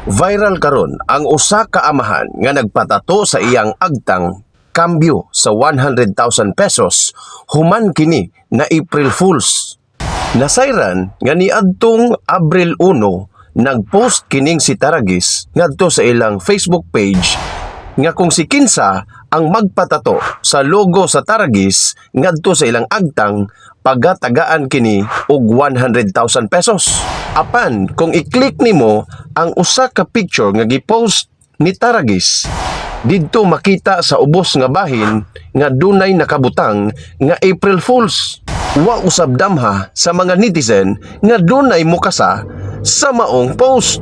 Viral karon ang usa ka amahan nga nagpatato sa iyang agtang kambyo sa 100,000 pesos human kini na April Fools. Nasayran nga niadtong Abril 1 nagpost kining si Taragis ngadto sa ilang Facebook page nga kung si Kinsa ang magpatato sa logo sa Taragis ngadto sa ilang agtang pagatagaan kini og 100,000 pesos. Apan kung i-click nimo ang usa ka picture nga gipost ni Taragis, didto makita sa ubos nga bahin nga dunay nakabutang nga April Fools. Wa usab damha sa mga netizen nga dunay mukasa sa maong post.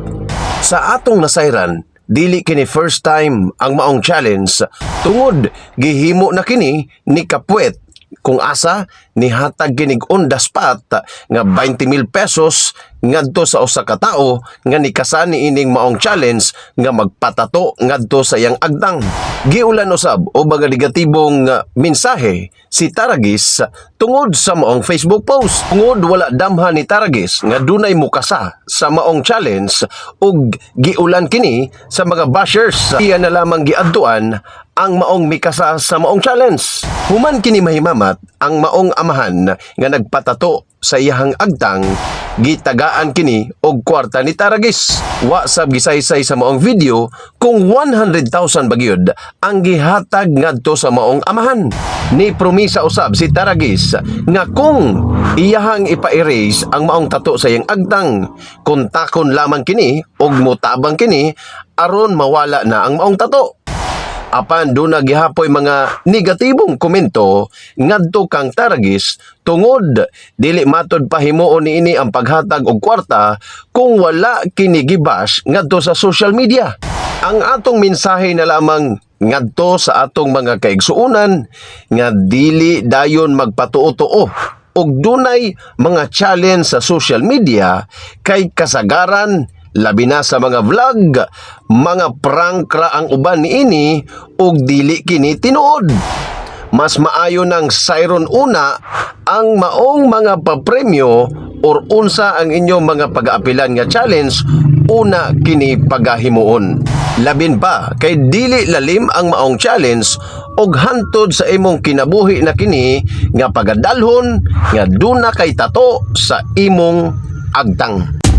Sa atong nasayran, dili kini first time ang maong challenge tungod gihimo na kini ni Kapuet kung asa nihatag kinig on the spot nga 20,000 pesos ngadto sa usa ka tawo nga nikasani ining maong challenge nga magpatato ngadto sa iyang agtang. Giulan usab o baga negatibong mensahe si Taragis tungod sa maong Facebook post. Tungod wala damha ni Taragis nga dunay mukasa sa maong challenge ug giulan kini sa mga bashers. Iya na lamang giadtuan ang maong mikasa sa maong challenge. Human kini mahimamat ang maong amahan nga nagpatato sa iyahang agtang, gitagaan kini og kwarta ni Taragis. Wa sab gisaysay sa maong video kung 100,000 bagyod ang gihatag ngadto sa maong amahan. Ni promisa usab si Taragis nga kung iyahang ipa-erase ang maong tato sa iyang agtang, kontakon lamang kini og motabang kini aron mawala na ang maong tato. Apan doon nagihapoy mga negatibong komento ngadto kang Taragis tungod dili matod pahimuon niini ang paghatag og kwarta kung wala kini gibash ngadto sa social media. Ang atong mensahe na lamang ngadto sa atong mga kaigsuonan nga dili dayon magpatuo-tuo og dunay mga challenge sa social media kay kasagaran labi na sa mga vlog, mga prank ra ang uban niini ug dili kini tinuod. Mas maayo ng sayron una ang maong mga papremyo or unsa ang inyong mga pag-aapilan nga challenge una kini pagahimuon. Labin pa kay dili lalim ang maong challenge og hantod sa imong kinabuhi na kini nga pagadalhon nga duna kay tato sa imong agtang.